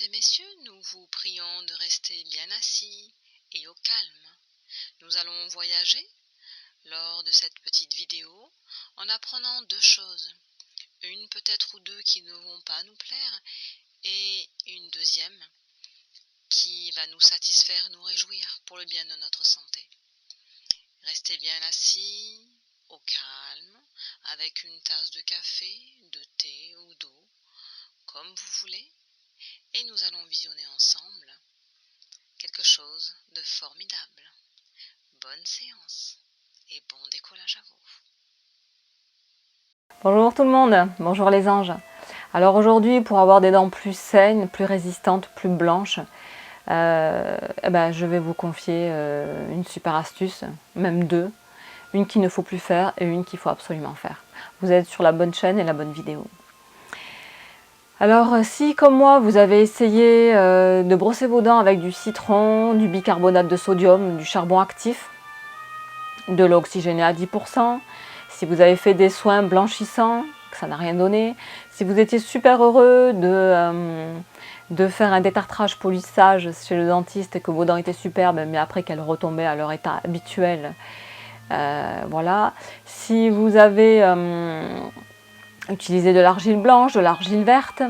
et messieurs, nous vous prions de rester bien assis et au calme. Nous allons voyager lors de cette petite vidéo en apprenant deux choses. Une peut-être ou deux qui ne vont pas nous plaire et une deuxième qui va nous satisfaire, nous réjouir pour le bien de notre santé. Restez bien assis, au calme, avec une tasse de café, de thé ou d'eau, comme vous voulez, et nous allons visionner ensemble quelque chose de formidable. Bonne séance et bon décollage à vous. Bonjour tout le monde, bonjour les anges. Alors aujourd'hui, pour avoir des dents plus saines, plus résistantes, plus blanches, je vais vous confier une super astuce, même deux. Une qu'il ne faut plus faire et une qu'il faut absolument faire. Vous êtes sur la bonne chaîne et la bonne vidéo. Alors si comme moi vous avez essayé de brosser vos dents avec du citron, du bicarbonate de sodium, du charbon actif, de l'oxygéné à 10%, si vous avez fait des soins blanchissants, que ça n'a rien donné, si vous étiez super heureux de faire un détartrage polissage chez le dentiste et que vos dents étaient superbes, mais après qu'elles retombaient à leur état habituel, voilà. Si vous avez utilisé de l'argile blanche, de l'argile verte,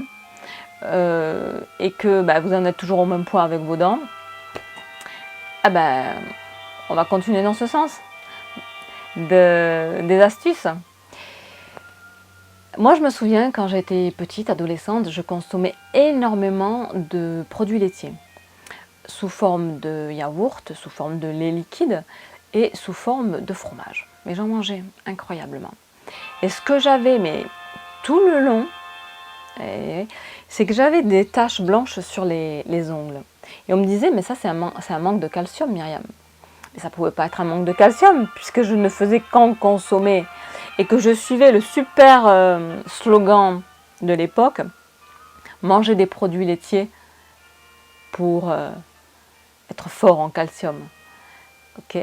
et que vous en êtes toujours au même point avec vos dents, on va continuer dans ce sens. Des astuces. Moi, je me souviens, quand j'étais petite, adolescente, je consommais énormément de produits laitiers, sous forme de yaourt, sous forme de lait liquide et sous forme de fromage. Mais j'en mangeais incroyablement. Et ce que j'avais, mais tout le long, c'est que j'avais des taches blanches sur les ongles. Et on me disait, mais ça c'est un manque de calcium, Myriam. Mais ça ne pouvait pas être un manque de calcium, puisque je ne faisais qu'en consommer et que je suivais le super slogan de l'époque, manger des produits laitiers pour être fort en calcium. Ok.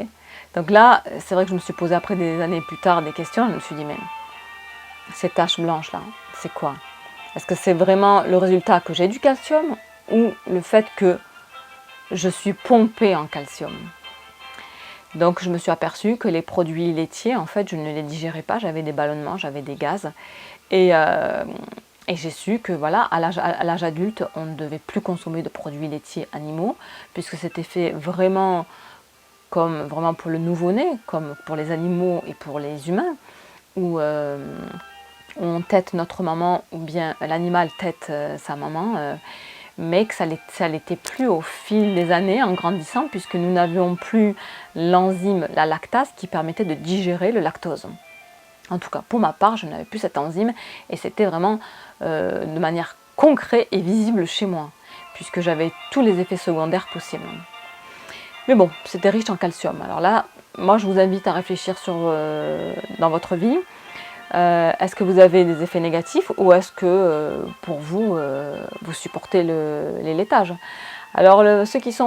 Donc là, c'est vrai que je me suis posé après des années plus tard des questions, je me suis dit, mais ces taches blanches-là, c'est quoi? Est-ce que c'est vraiment le résultat que j'ai du calcium ou le fait que je suis pompée en calcium? Donc je me suis aperçue que les produits laitiers, en fait, je ne les digérais pas, j'avais des ballonnements, j'avais des gaz. Et j'ai su que voilà, à l'âge adulte, on ne devait plus consommer de produits laitiers animaux, puisque c'était fait vraiment comme vraiment pour le nouveau-né, comme pour les animaux et pour les humains, où on tète notre maman, ou bien l'animal tète sa maman, mais que ça l'était plus au fil des années en grandissant, puisque nous n'avions plus l'enzyme, la lactase, qui permettait de digérer le lactose. En tout cas, pour ma part, je n'avais plus cette enzyme, et c'était vraiment de manière concrète et visible chez moi, puisque j'avais tous les effets secondaires possibles. Mais bon, c'était riche en calcium. Alors là, moi je vous invite à réfléchir dans votre vie. Est-ce que vous avez des effets négatifs ou est-ce que pour vous, vous supportez les laitages? Alors ceux qui sont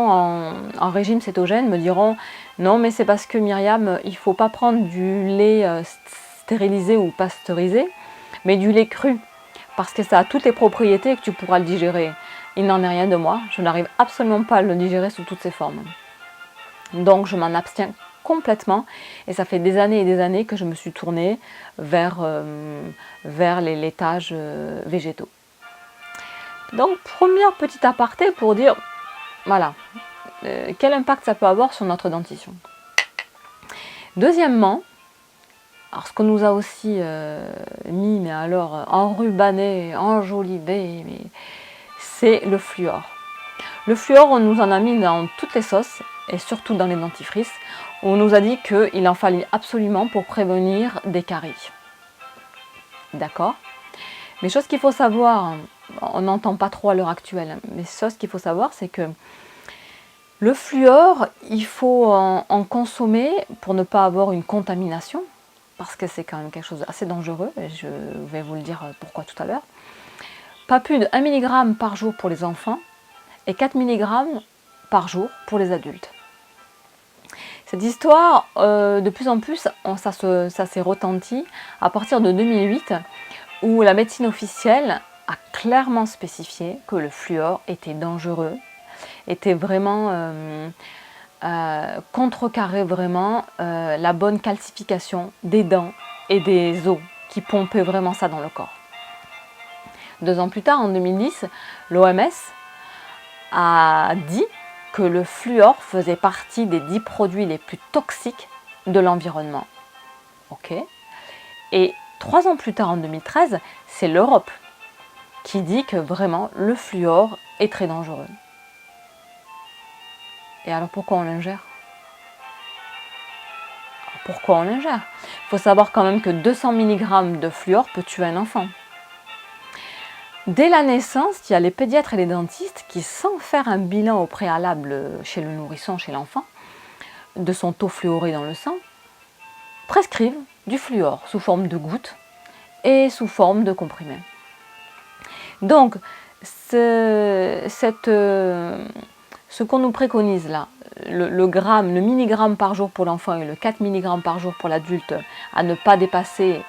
en régime cétogène me diront non, mais c'est parce que Myriam, il ne faut pas prendre du lait stérilisé ou pasteurisé, mais du lait cru, parce que ça a toutes les propriétés et que tu pourras le digérer. Il n'en est rien de moi, je n'arrive absolument pas à le digérer sous toutes ses formes. Donc je m'en abstiens complètement, et ça fait des années et des années que je me suis tournée vers les laitages végétaux. Donc première petite aparté pour dire, voilà, quel impact ça peut avoir sur notre dentition. Deuxièmement, alors ce qu'on nous a aussi mis, mais alors enrubanné, enjolivé, c'est le fluor. Le fluor, on nous en a mis dans toutes les sauces, et surtout dans les dentifrices. On nous a dit qu'il en fallait absolument pour prévenir des caries. D'accord? Mais chose qu'il faut savoir, on n'entend pas trop à l'heure actuelle, mais chose qu'il faut savoir, c'est que le fluor, il faut en consommer pour ne pas avoir une contamination, parce que c'est quand même quelque chose d'assez dangereux, et je vais vous le dire pourquoi tout à l'heure. Pas plus de 1 mg par jour pour les enfants, et 4 mg par jour pour les adultes. Cette histoire, de plus en plus, ça s'est retenti à partir de 2008, où la médecine officielle a clairement spécifié que le fluor était dangereux, était vraiment contrecarrer vraiment la bonne calcification des dents et des os qui pompaient vraiment ça dans le corps. 2 ans plus tard, en 2010, l'OMS a dit que le fluor faisait partie des 10 produits les plus toxiques de l'environnement. Ok. Et 3 ans plus tard, en 2013, c'est l'Europe qui dit que vraiment le fluor est très dangereux. Et alors pourquoi on l'ingère? Pourquoi on l'ingère? Il faut savoir quand même que 200 mg de fluor peut tuer un enfant. Dès la naissance, il y a les pédiatres et les dentistes qui, sans faire un bilan au préalable chez le nourrisson, chez l'enfant, de son taux fluoré dans le sang, prescrivent du fluor sous forme de gouttes et sous forme de comprimés. Donc, ce qu'on nous préconise là, le milligramme par jour pour l'enfant et le 4 mg par jour pour l'adulte à ne pas dépasser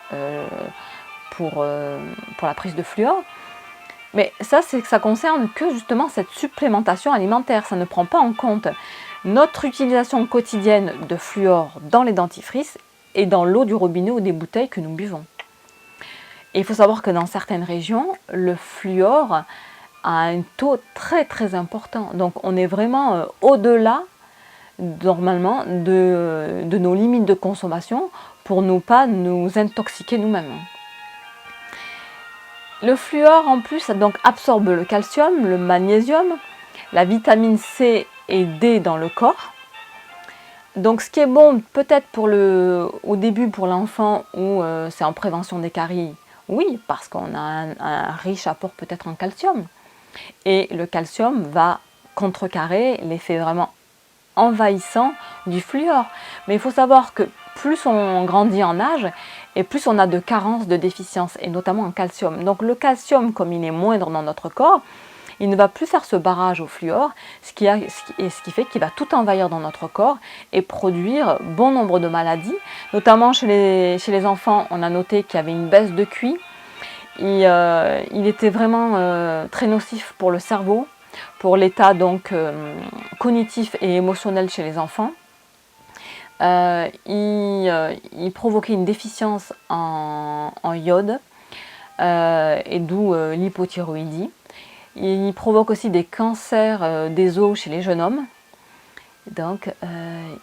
pour la prise de fluor, mais ça, c'est que ça concerne que justement cette supplémentation alimentaire. Ça ne prend pas en compte notre utilisation quotidienne de fluor dans les dentifrices et dans l'eau du robinet ou des bouteilles que nous buvons. Et il faut savoir que dans certaines régions, le fluor a un taux très très important. Donc on est vraiment au-delà normalement de nos limites de consommation pour ne pas nous intoxiquer nous-mêmes. Le fluor en plus donc absorbe le calcium, le magnésium, la vitamine C et D dans le corps. Donc ce qui est bon peut-être au début pour l'enfant où c'est en prévention des caries, oui, parce qu'on a un riche apport peut-être en calcium. Et le calcium va contrecarrer l'effet vraiment envahissant du fluor. Mais il faut savoir que plus on grandit en âge et plus on a de carences, de déficiences, et notamment en calcium. Donc le calcium, comme il est moindre dans notre corps, il ne va plus faire ce barrage au fluor, ce qui fait qu'il va tout envahir dans notre corps et produire bon nombre de maladies. Notamment chez les enfants, on a noté qu'il y avait une baisse de QI. Il était vraiment très nocif pour le cerveau, pour l'état donc cognitif et émotionnel chez les enfants. Il provoquait une déficience en iode et d'où l'hypothyroïdie. Il provoque aussi des cancers des os chez les jeunes hommes. Donc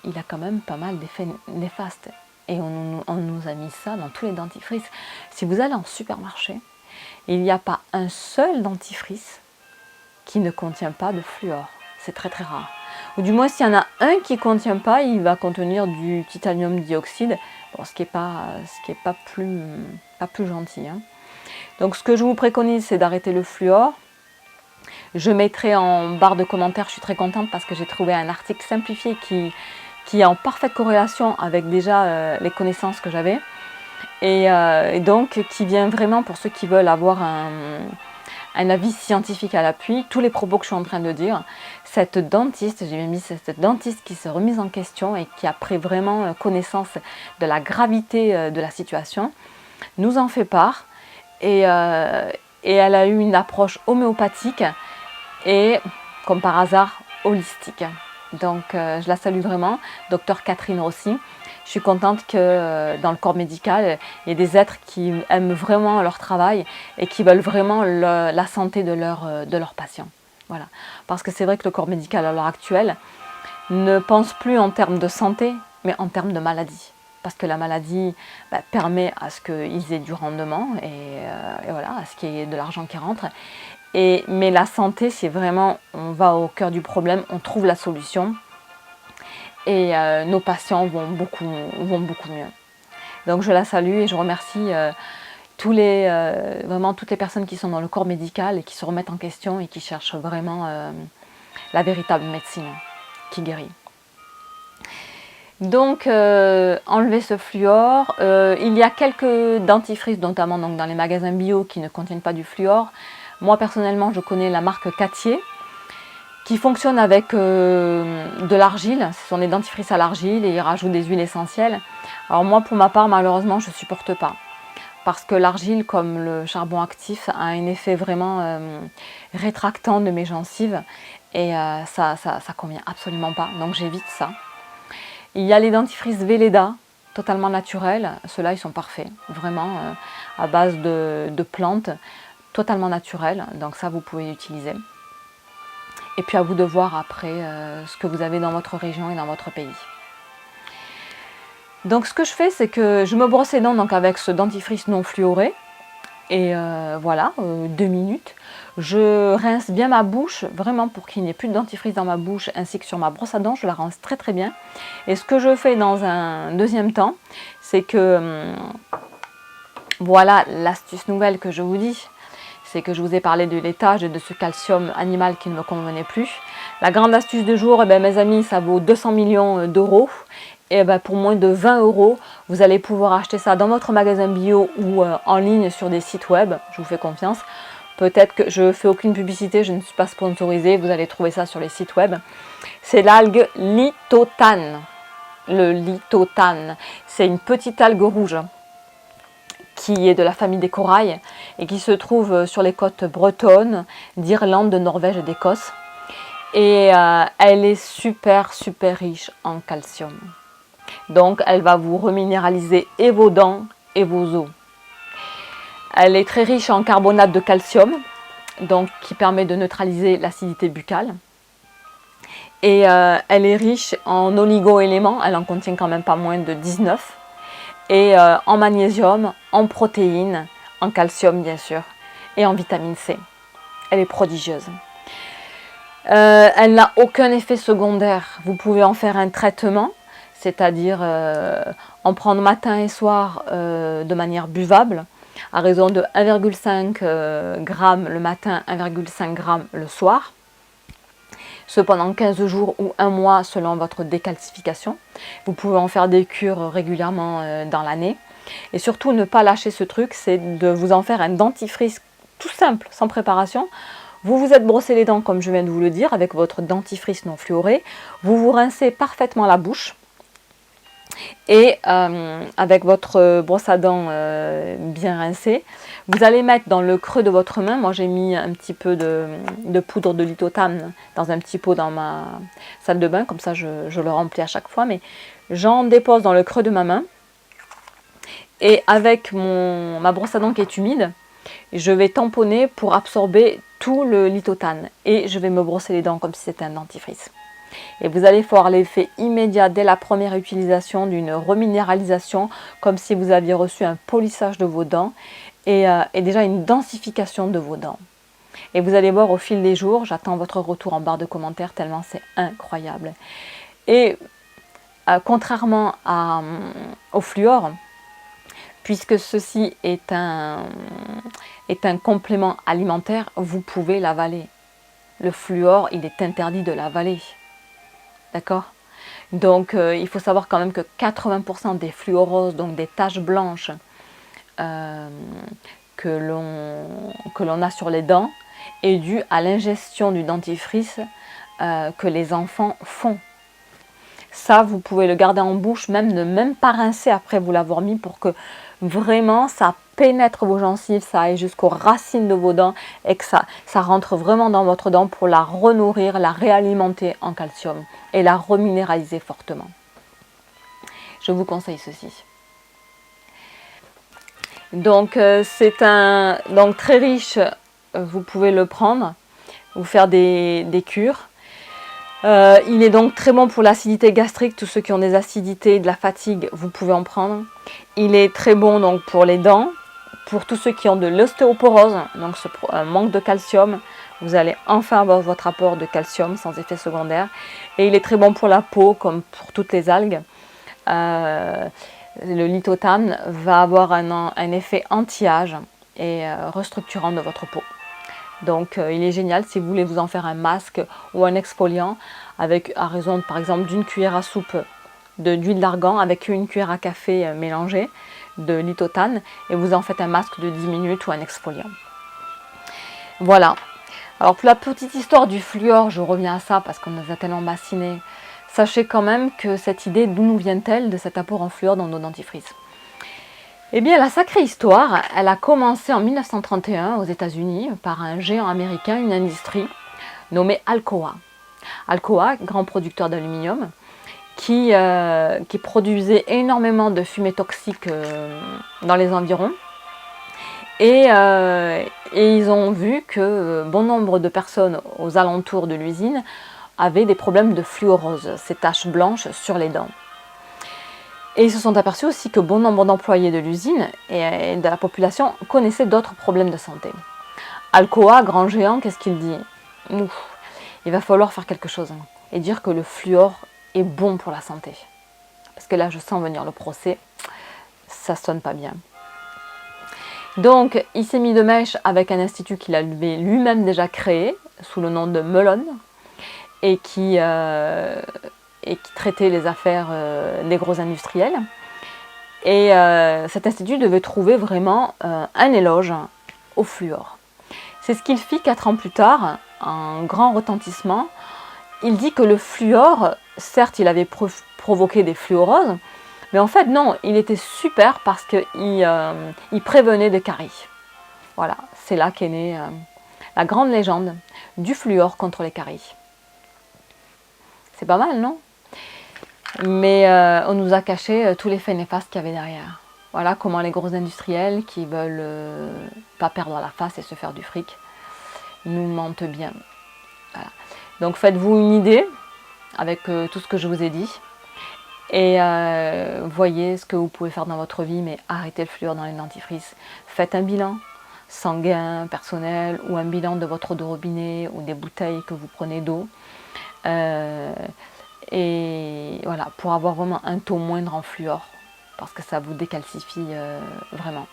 il a quand même pas mal d'effets néfastes. Et on nous a mis ça dans tous les dentifrices. Si vous allez en supermarché, il n'y a pas un seul dentifrice qui ne contient pas de fluor. C'est très très rare. Ou du moins, s'il y en a un qui ne contient pas, il va contenir du titanium dioxyde, bon, ce qui n'est pas plus gentil. Hein. Donc ce que je vous préconise, c'est d'arrêter le fluor. Je mettrai en barre de commentaires, je suis très contente parce que j'ai trouvé un article simplifié qui est en parfaite corrélation avec déjà les connaissances que j'avais. Et donc qui vient vraiment pour ceux qui veulent avoir un avis scientifique à l'appui, tous les propos que je suis en train de dire. Cette dentiste, j'ai même mis cette dentiste qui s'est remise en question et qui a pris vraiment connaissance de la gravité de la situation, nous en fait part et elle a eu une approche homéopathique et comme par hasard holistique. Donc je la salue vraiment, docteur Catherine Rossi. Je suis contente que dans le corps médical, il y ait des êtres qui aiment vraiment leur travail et qui veulent vraiment la santé de leurs patients. Voilà. Parce que c'est vrai que le corps médical à l'heure actuelle ne pense plus en termes de santé, mais en termes de maladie. Parce que la maladie permet à ce qu'ils aient du rendement et voilà, à ce qu'il y ait de l'argent qui rentre. Mais la santé, c'est vraiment, on va au cœur du problème, on trouve la solution. Et nos patients vont beaucoup mieux. Donc je la salue et je remercie vraiment toutes les personnes qui sont dans le corps médical et qui se remettent en question et qui cherchent vraiment la véritable médecine qui guérit. Donc enlever ce fluor. Il y a quelques dentifrices, notamment donc, dans les magasins bio qui ne contiennent pas du fluor. Moi personnellement, je connais la marque Cattier, qui fonctionne avec de l'argile. Ce sont des dentifrices à l'argile et ils rajoutent des huiles essentielles. Alors moi, pour ma part, malheureusement, je ne supporte pas. parce que l'argile, comme le charbon actif, a un effet vraiment rétractant de mes gencives et ça convient absolument pas, donc j'évite ça. Il y a les dentifrices Velleda, totalement naturels, ceux-là ils sont parfaits, vraiment à base de plantes, totalement naturelles, donc ça vous pouvez utiliser. Et puis à vous de voir après ce que vous avez dans votre région et dans votre pays. Donc ce que je fais, c'est que je me brosse les dents donc, avec ce dentifrice non fluoré. Et voilà, 2 minutes. Je rince bien ma bouche, vraiment pour qu'il n'y ait plus de dentifrice dans ma bouche, ainsi que sur ma brosse à dents, je la rince très très bien. Et ce que je fais dans un deuxième temps, c'est que, voilà l'astuce nouvelle que je vous dis, c'est que je vous ai parlé de laitage et de ce calcium animal qui ne me convenait plus. La grande astuce du jour, eh bien, mes amis, ça vaut 200 millions d'euros. Et ben pour moins de 20 euros, vous allez pouvoir acheter ça dans votre magasin bio ou en ligne sur des sites web. Je vous fais confiance. Peut-être que je ne fais aucune publicité, je ne suis pas sponsorisée. Vous allez trouver ça sur les sites web. C'est l'algue lithotane. Le lithotane, c'est une petite algue rouge qui est de la famille des corails et qui se trouve sur les côtes bretonnes, d'Irlande, de Norvège et d'Écosse. Et elle est super riche en calcium. Donc elle va vous reminéraliser et vos dents et vos os. Elle est très riche en carbonate de calcium, donc qui permet de neutraliser l'acidité buccale. Et elle est riche en oligo-éléments, elle en contient quand même pas moins de 19. Et en magnésium, en protéines, en calcium bien sûr, et en vitamine C. Elle est prodigieuse. Elle n'a aucun effet secondaire. Vous pouvez en faire un traitement, c'est-à-dire en prendre matin et soir de manière buvable, à raison de 1,5 g le matin, 1,5 g le soir. Ce pendant 15 jours ou un mois selon votre décalcification. Vous pouvez en faire des cures régulièrement dans l'année. Et surtout, ne pas lâcher ce truc, c'est de vous en faire un dentifrice tout simple, sans préparation. Vous vous êtes brossé les dents, comme je viens de vous le dire, avec votre dentifrice non fluoré. Vous vous rincez parfaitement la bouche. Et avec votre brosse à dents bien rincée, vous allez mettre dans le creux de votre main, moi j'ai mis un petit peu de poudre de lithotane dans un petit pot dans ma salle de bain, comme ça je le remplis à chaque fois, mais j'en dépose dans le creux de ma main. Et avec ma brosse à dents qui est humide, je vais tamponner pour absorber tout le lithotane. Et je vais me brosser les dents comme si c'était un dentifrice. Et vous allez voir l'effet immédiat dès la première utilisation d'une reminéralisation, comme si vous aviez reçu un polissage de vos dents et déjà une densification de vos dents. Et vous allez voir au fil des jours, j'attends votre retour en barre de commentaires tellement c'est incroyable. Et contrairement au fluor, puisque ceci est un complément alimentaire, vous pouvez l'avaler. Le fluor, il est interdit de l'avaler. D'accord? Donc il faut savoir quand même que 80% des fluoroses, donc des taches blanches que l'on a sur les dents, est due à l'ingestion du dentifrice que les enfants font. Ça, vous pouvez le garder en bouche, ne même pas rincer après vous l'avoir mis, pour que vraiment ça pénètre vos gencives, ça aille jusqu'aux racines de vos dents et que ça rentre vraiment dans votre dent pour la renourrir, la réalimenter en calcium et la reminéraliser fortement. Je vous conseille ceci. Donc c'est donc très riche, vous pouvez le prendre, vous faire des cures. Il est donc très bon pour l'acidité gastrique, tous ceux qui ont des acidités, de la fatigue, vous pouvez en prendre. Il est très bon donc pour les dents, pour tous ceux qui ont de l'ostéoporose, donc un manque de calcium, vous allez enfin avoir votre apport de calcium sans effet secondaire. Et il est très bon pour la peau, comme pour toutes les algues. Le lithotane va avoir un effet anti-âge et restructurant de votre peau. Donc il est génial si vous voulez vous en faire un masque ou un exfoliant avec à raison par exemple d'une cuillère à soupe d'huile d'argan avec une cuillère à café mélangée de lithotane et vous en faites un masque de 10 minutes ou un exfoliant. Voilà. Alors pour la petite histoire du fluor, je reviens à ça parce qu'on nous a tellement bassiné. Sachez quand même que cette idée, d'où nous vient-elle de cet apport en fluor dans nos dentifrices? Eh bien, la sacrée histoire, elle a commencé en 1931 aux États-Unis par un géant américain, une industrie nommée Alcoa. Alcoa, grand producteur d'aluminium, qui produisait énormément de fumée toxique dans les environs. Et ils ont vu que bon nombre de personnes aux alentours de l'usine avaient des problèmes de fluorose, ces taches blanches sur les dents. Et ils se sont aperçus aussi que bon nombre d'employés de l'usine et de la population connaissaient d'autres problèmes de santé. Alcoa, grand géant, qu'est-ce qu'il dit? Il va falloir faire quelque chose et dire que le fluor est bon pour la santé. Parce que là, je sens venir le procès, ça sonne pas bien. Donc, il s'est mis de mèche avec un institut qu'il avait lui-même déjà créé, sous le nom de Melon, et qui traitait les affaires des gros industriels. Et cet institut devait trouver vraiment un éloge au fluor. C'est ce qu'il fit 4 ans plus tard, un grand retentissement. Il dit que le fluor, certes, il avait provoqué des fluoroses, mais en fait, non, il était super parce qu'il prévenait des caries. Voilà, c'est là qu'est née la grande légende du fluor contre les caries. C'est pas mal, non? Mais on nous a caché tous les faits néfastes qu'il y avait derrière. Voilà comment les gros industriels qui veulent pas perdre la face et se faire du fric nous mentent bien. Voilà. Donc faites-vous une idée avec tout ce que je vous ai dit. Et voyez ce que vous pouvez faire dans votre vie, mais arrêtez le fluor dans les dentifrices. Faites un bilan sanguin, personnel, ou un bilan de votre eau de robinet, ou des bouteilles que vous prenez d'eau. Et voilà, pour avoir vraiment un taux moindre en fluor, parce que ça vous décalcifie vraiment.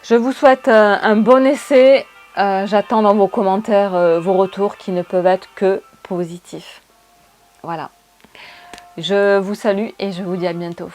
Je vous souhaite un bon essai. J'attends dans vos commentaires vos retours qui ne peuvent être que positifs. Voilà. Je vous salue et je vous dis à bientôt.